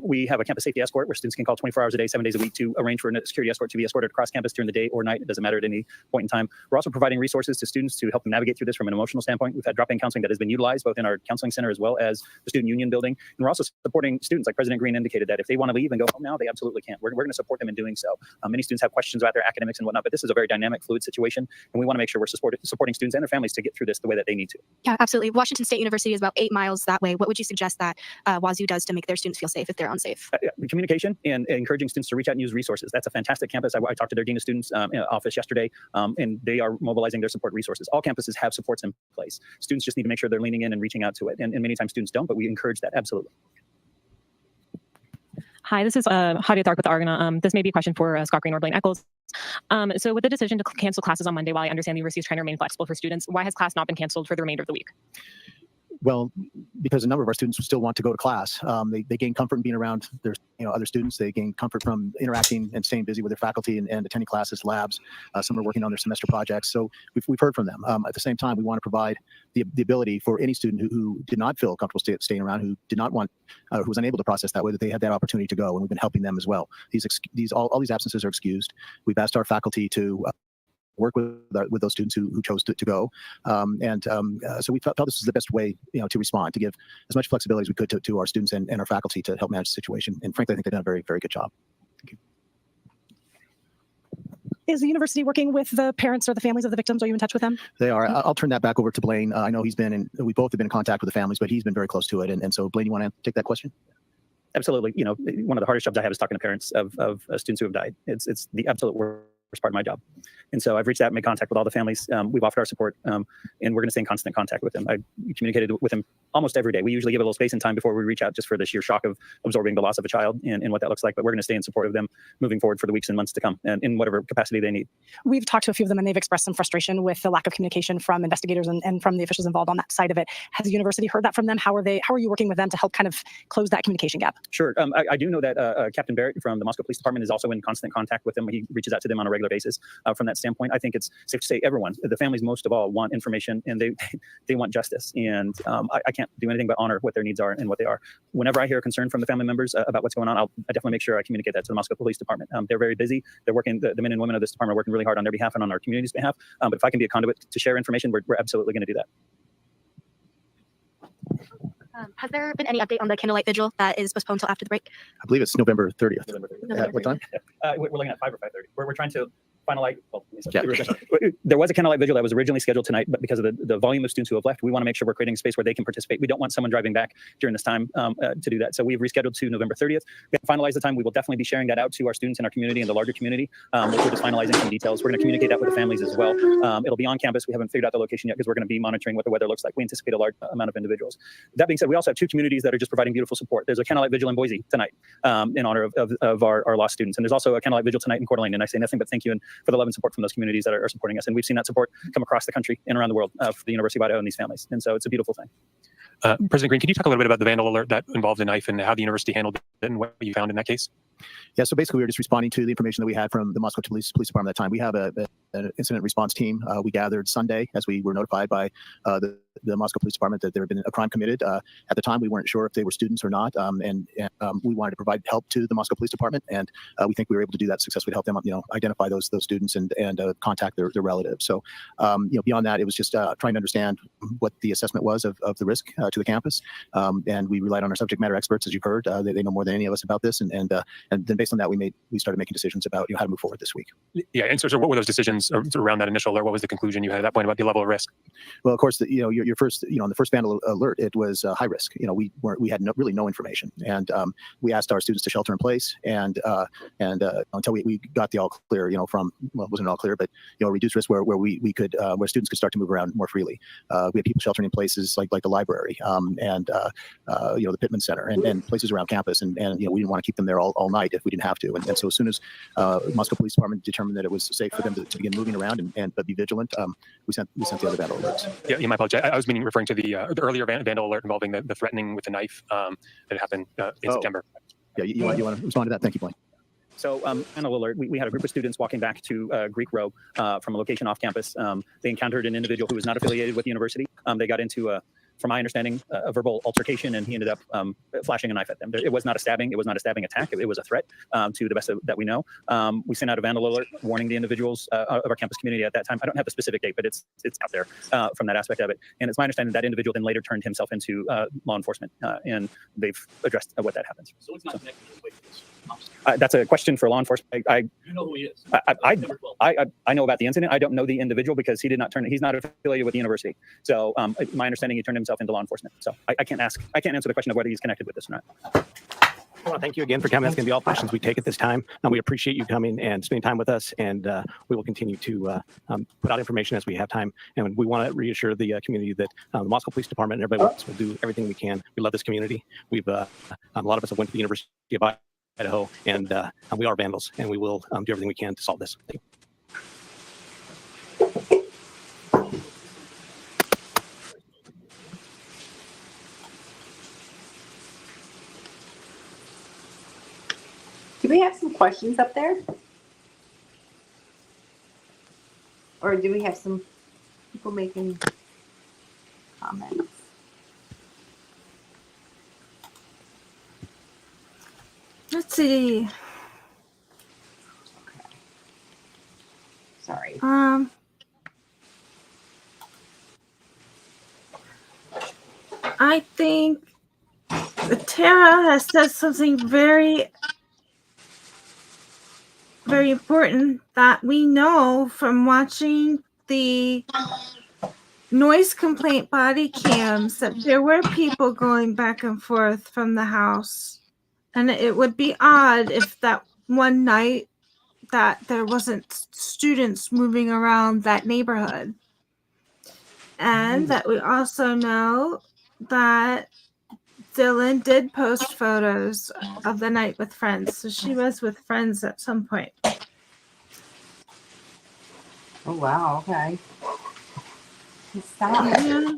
We have a campus safety escort where students can call 24 hours a day, 7 days a week to arrange for a security escort to be escorted across campus during the day or night. It doesn't matter at any point in time. We're also providing resources to students to help them navigate through this from an emotional standpoint. We've had drop-in counseling that has been utilized both in our counseling center as well as the student union building. And we're also supporting students, like President Green indicated, that if they want to leave and go home now, they absolutely can. We're going to support them in doing so. Many students have questions about their academics and whatnot, but this is a very dynamic, fluid situation, and we want to make sure we're supporting students and their families to get through this the way that they need to. Yeah, absolutely. Washington State University is about 8 miles that way. What would you suggest that Wazoo does to make their students feel safe if they're unsafe? Communication and encouraging students to reach out and use resources. That's a fantastic campus. I talked to their dean of students office yesterday, and they are mobilizing their support resources. All campuses have supports in place. Students just need to make sure they're leaning in and reaching out to it. And many times students don't, but we encourage that, absolutely. Hi, this is Hadia Thark with Argonaut. This may be a question for Scott Green or Blaine Eccles. So with the decision to cancel classes on Monday, while I understand the university is trying to remain flexible for students, why has class not been canceled for the remainder of the week? Well, because a number of our students still want to go to class. They gain comfort in being around their other students. They gain comfort from interacting and staying busy with their faculty and attending classes, labs. Some are working on their semester projects. So we've heard from them. At the same time, we want to provide the ability for any student who did not feel comfortable staying around, who did not want, who was unable to process that way, that they had that opportunity to go. And we've been helping them as well. All these absences are excused. We've asked our faculty to work with those students who chose to go. So we felt this was the best way, to respond, to give as much flexibility as we could to our students and our faculty to help manage the situation. And frankly, I think they've done a very, very good job. Thank you. Is the university working with the parents or the families of the victims? Are you in touch with them? They are. I'll turn that back over to Blaine. I know we both have been in contact with the families, but he's been very close to it. And so Blaine, you want to take that question? Absolutely. One of the hardest jobs I have is talking to parents of students who have died. It's the absolute worst part of my job. And so I've reached out and made contact with all the families. We've offered our support, and we're going to stay in constant contact with them. I communicated with them almost every day. We usually give a little space and time before we reach out, just for the sheer shock of absorbing the loss of a child and what that looks like. But we're going to stay in support of them moving forward for the weeks and months to come, and in whatever capacity they need. We've talked to a few of them, and they've expressed some frustration with the lack of communication from investigators and from the officials involved on that side of it. Has the university heard that from them? How are you working with them to help kind of close that communication gap? Sure. I do know that Captain Barrett from the Moscow Police Department is also in constant contact with them. He reaches out to them on a regular basis. From that standpoint, I think it's safe to say everyone, the families most of all, want information, and they want justice. And I can't do anything but honor what their needs are and what they are. Whenever I hear a concern from the family members about what's going on, I definitely make sure I communicate that to the Moscow Police Department. They're very busy. They're working. The men and women of this department are working really hard on their behalf and on our community's behalf. But if I can be a conduit to share information, we're absolutely going to do that. Has there been any update on the candlelight vigil that is postponed until after the break? I believe it's November 30th. At what time? We're looking at 5 or 5:30. We're trying to finalize. Well, Yeah. There was a candlelight vigil that was originally scheduled tonight, but because of the volume of students who have left, we want to make sure we're creating a space where they can participate. We don't want someone driving back during this time to do that. So we've rescheduled to November 30th. We haven't finalized the time. We will definitely be sharing that out to our students in our community and the larger community. We're just finalizing some details. We're going to communicate that with the families as well. It'll be on campus. We haven't figured out the location yet because we're going to be monitoring what the weather looks like. We anticipate a large amount of individuals. That being said, we also have 2 communities that are just providing beautiful support. There's a candlelight vigil in Boise tonight in honor of our lost students. And there's also a candlelight vigil tonight in Coeur d'Alene. And I say nothing but thank you and for the love and support from those communities that are supporting us. And we've seen that support come across the country and around the world for the University of Idaho and these families. And so it's a beautiful thing. President Green, can you talk a little bit about the vandal alert that involved a knife and how the university handled it and what you found in that case? Yeah, so basically, we were just responding to the information that we had from the Moscow Police Department at that time. We have an incident response team. We gathered Sunday as we were notified by the Moscow Police Department that there had been a crime committed. At the time, we weren't sure if they were students or not, and we wanted to provide help to the Moscow Police Department, and we think we were able to do that successfully to help them, identify those students and contact their relatives. So, beyond that, it was just trying to understand what the assessment was of the risk to the campus, and we relied on our subject matter experts, as you've heard. They know more than any of us about this, and then based on that, we started making decisions about how to move forward this week. Yeah, and so what were those decisions around that initial alert? What was the conclusion you had at that point about the level of risk? Well, of course, your first, on the first vandal alert, it was high risk. We had really no information, and we asked our students to shelter in place, and until we got the all clear, it wasn't all clear, but reduced risk where where students could start to move around more freely. We had people sheltering in places like the library, and the Pittman Center, and places around campus, and we didn't want to keep them there all night if we didn't have to. And so as soon as Moscow Police Department determined that it was safe for them to begin moving around but be vigilant, we sent the other vandal alerts. Yeah, my apologies. I was referring to the earlier vandal alert involving the threatening with a knife that happened in September. Yeah, you want to respond to that? Thank you, Blaine. So, vandal alert, we had a group of students walking back to Greek Row from a location off campus. They encountered an individual who was not affiliated with the university. They got into from my understanding, a verbal altercation, and he ended up flashing a knife at them. It was not a stabbing. It was not a stabbing attack. It was a threat, to the best that we know. We sent out a vandal alert warning the individuals of our campus community at that time. I don't have the specific date, but it's out there from that aspect of it. And it's my understanding that individual then later turned himself into law enforcement, and they've addressed what that happens. So it's not connected with that's a question for law enforcement. You know who he is. I know about the incident. I don't know the individual because he's not affiliated with the university. So my understanding, he turned himself into law enforcement. So I can't answer the question of whether he's connected with this or not. I want to thank you again for coming. That's going to be all questions we take at this time. We appreciate you coming and spending time with us, and we will continue to put out information as we have time. And we want to reassure the community that the Moscow Police Department and everybody else will do everything we can. We love this community. We've a lot of us have went to the University of Idaho, and we are vandals, and we will do everything we can to solve this. Thank you. Do we have some questions up there? Or do we have some people making comments? Let's see. Okay. Sorry. I think Tara has said something very, very important that we know from watching the noise complaint body cams that there were people going back and forth from the house. And it would be odd if that one night that there wasn't students moving around that neighborhood. And that we also know that Dylan did post photos of the night with friends. So she was with friends at some point. Oh, wow. Okay. Stop. Yeah.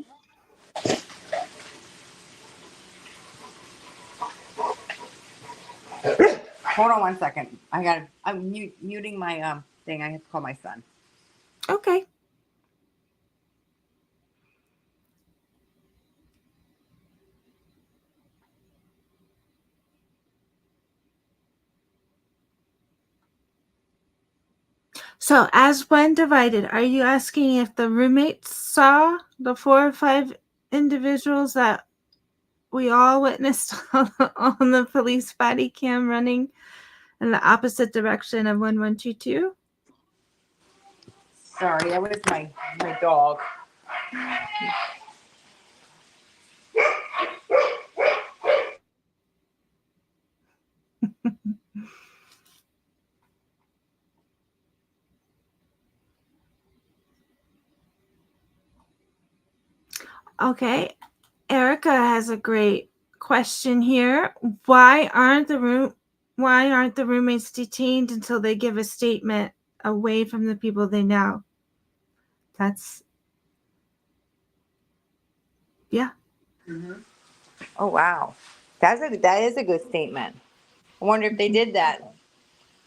Hold on 1 second. I'm muting my thing. I have to call my son. Okay. So, as when divided, are you asking if the roommates saw the 4 or 5 individuals that we all witnessed on the police body cam running in the opposite direction of 1122? Sorry, that was my dog. Okay. Erica has a great question here. Why aren't the roommates detained until they give a statement away from the people they know? Yeah. Mm-hmm. Oh, wow. That is a good statement. I wonder if they did that.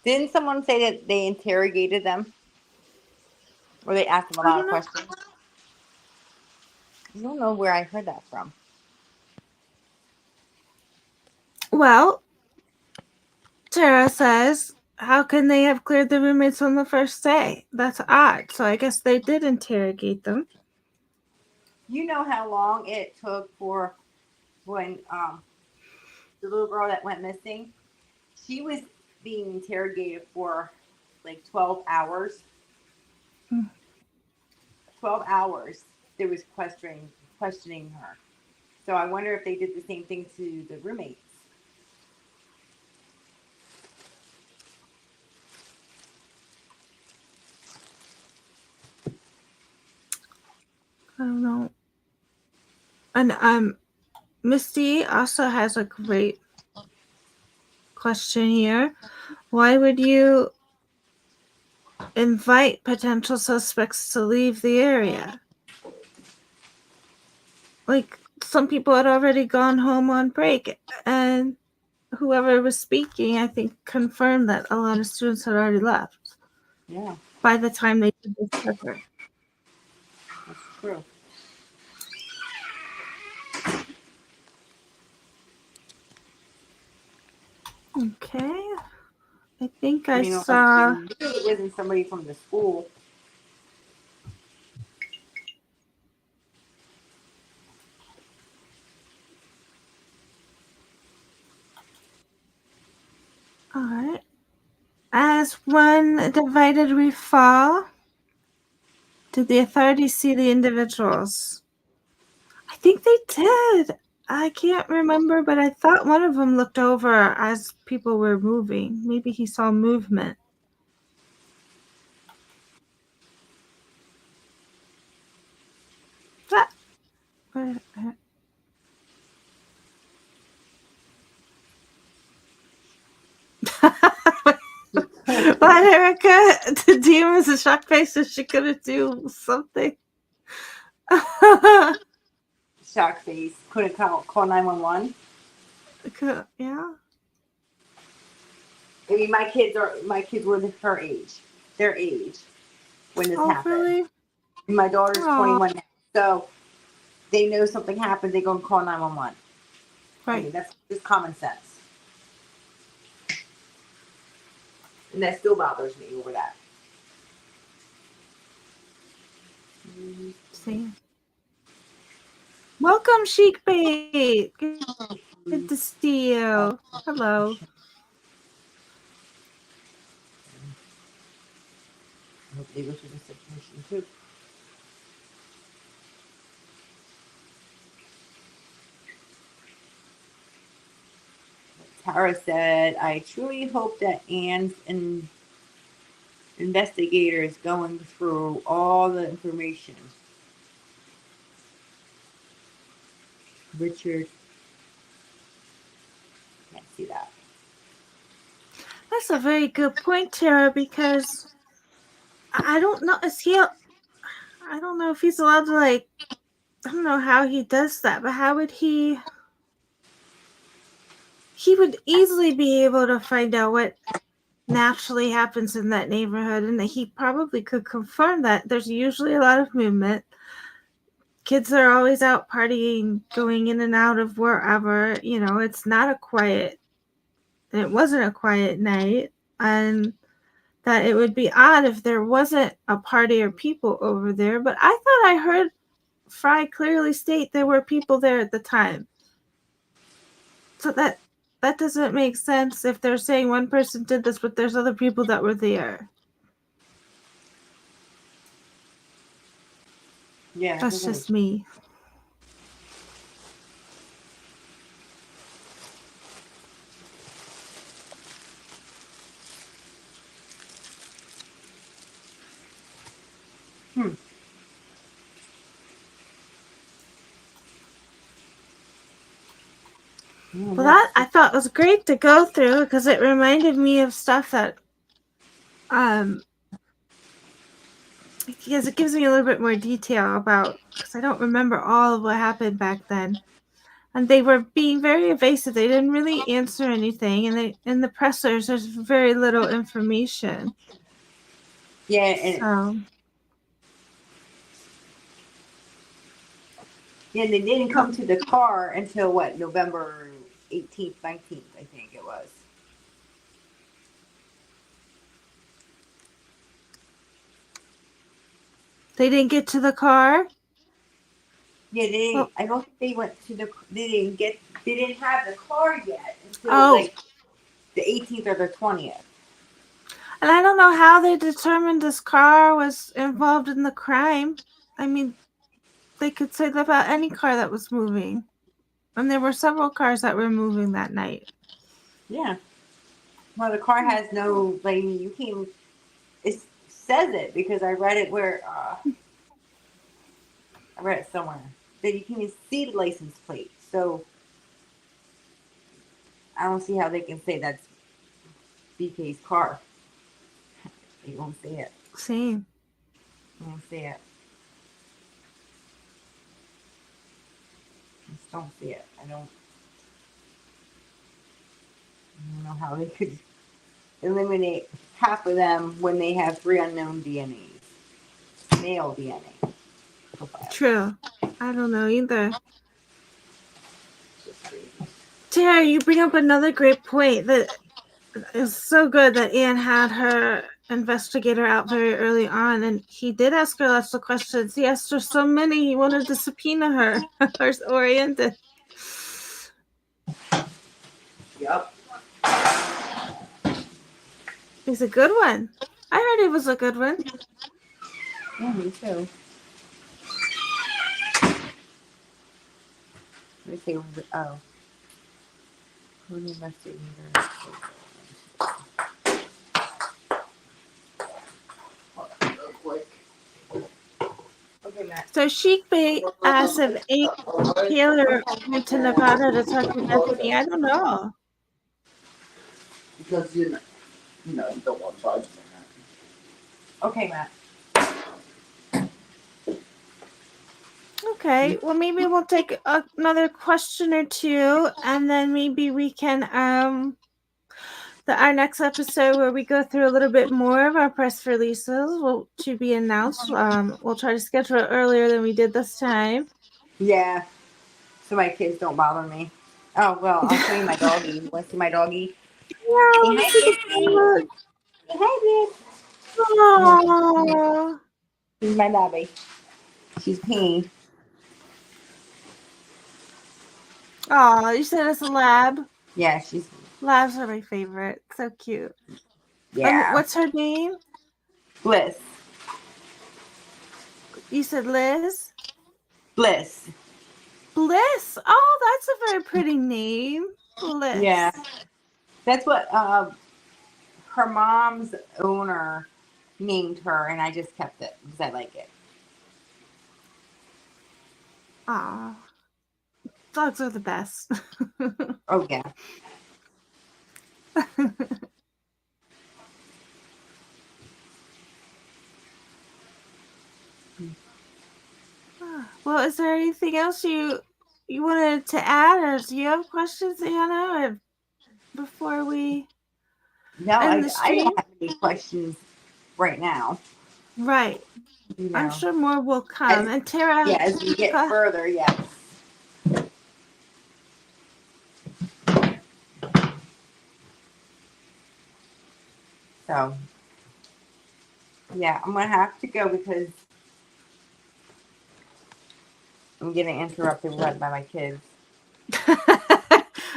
Didn't someone say that they interrogated them? Or they asked them a lot of questions? I don't know where I heard that from. Well, Tara says, how can they have cleared the roommates on the first day? That's odd. So I guess they did interrogate them. You know how long it took for when the little girl that went missing, she was being interrogated for like 12 hours. 12 hours there was questioning her. So I wonder if they did the same thing to the roommates. I don't know. And Misty also has a great question here. Why would you invite potential suspects to leave the area? Like, some people had already gone home on break, and whoever was speaking, I think, confirmed that a lot of students had already left. Yeah. By the time they did this cover. That's true. Okay. I think I You know, saw. it wasn't somebody from the school. All right. As one divided we fall. Did the authorities see the individuals? I think they did. I can't remember, but I thought one of them looked over as people were moving. Maybe he saw movement. That. What, Erica? The demon was a shock face, so she couldn't do something. Shock face. Couldn't call 911. Yeah. I mean, my kids were her age, their age, when this happened. Really? And my daughter's Aw. 21 now, so they know something happened. They go and call 911. Right. I mean, that's just common sense. And that still bothers me over that. See. Welcome, Chic Bait. Good to see you. Hello. I hope they go through this situation too. Tara said, I truly hope that Ann's investigator is going through all the information. Richard. Can't see that. That's a very good point, Tara, because I don't know. I don't know if he's allowed to, like, I don't know how he does that, but how would he would easily be able to find out what naturally happens in that neighborhood, and he probably could confirm that there's usually a lot of movement. Kids are always out partying, going in and out of wherever. You know, it's not a quiet. It wasn't a quiet night, and that it would be odd if there wasn't a party or people over there. But I thought I heard Fry clearly state there were people there at the time. So that doesn't make sense if they're saying one person did this, but there's other people that were there. Yeah. That's just me. Well, that I thought was great to go through because it reminded me of stuff that, because it gives me a little bit more detail about, because I don't remember all of what happened back then. and they were being very evasive. They didn't really answer anything, and in the pressers, there's very little information. Yeah, and So yeah, they didn't come to the car until what, November 18th, 19th, I think it was. they didn't get to the car. Yeah, they didn't. Well, I don't think they went to the. They didn't have the car yet until oh, the 18th or the 20th. and I don't know how they determined this car was involved in the crime. I mean, they could say that about any car that was moving. And there were several cars that were moving that night. Yeah. Well, the car has no, like, you can't, it says it because I read it where, I read it somewhere, that you can't even see the license plate. So, I don't see how they can say that's BK's car. You won't see it. Same. You won't see it. I just don't see it. I don't know how they could eliminate half of them when they have 3 unknown DNAs. Male DNA. True. I don't know either. Tara, you bring up another great point that is so good that Anne had her investigator out very early on, and he did ask her lots of questions. He asked her so many, he wanted to subpoena her or oriented. Yep. He's a good one. I heard he was a good one. Yeah, me too. Let me see. Oh. Who investigator? Okay, Matt. So Sheik Bey asked if Amy Taylor went to Nevada to talk to Bethany. I don't know. Because you don't want to charge them that. Okay, Matt. Okay, well maybe we'll take another question or two, and then maybe we can our next episode where we go through a little bit more of our press releases will to be announced. We'll try to schedule it earlier than we did this time. Yeah. So my kids don't bother me. Oh well, I'll show you my doggy. You want to see my doggy? Yeah, Hey, hi, babe. Aww. She's my baby. She's peeing. Oh, you said it's a lab? Yeah, she's. Labs are my favorite. So cute. Yeah. What's her name? Bliss. You said Liz? Bliss. Bliss. Oh, that's a very pretty name. Bliss. Yeah. That's what her mom's owner named her, and I just kept it because I like it. Aw. Dogs are the best. Oh, yeah. Well, is there anything else you wanted to add, or do you have questions, Anna, or before we No, end I the stream? don't have any questions right now. Right. You I'm know. sure more will come. And Tara, Yeah, as we get further, yes. So, yeah, I'm going to have to go because I'm getting interrupted by my kids.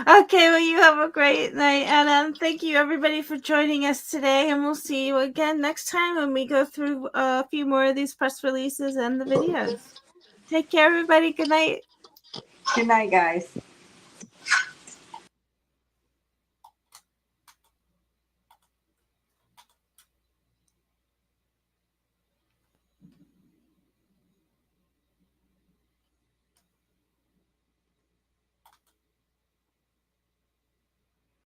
Okay, well, you have a great night, and thank you everybody for joining us today, and we'll see you again next time when we go through a few more of these press releases and the videos. Take care, everybody. Good night. Good night, guys.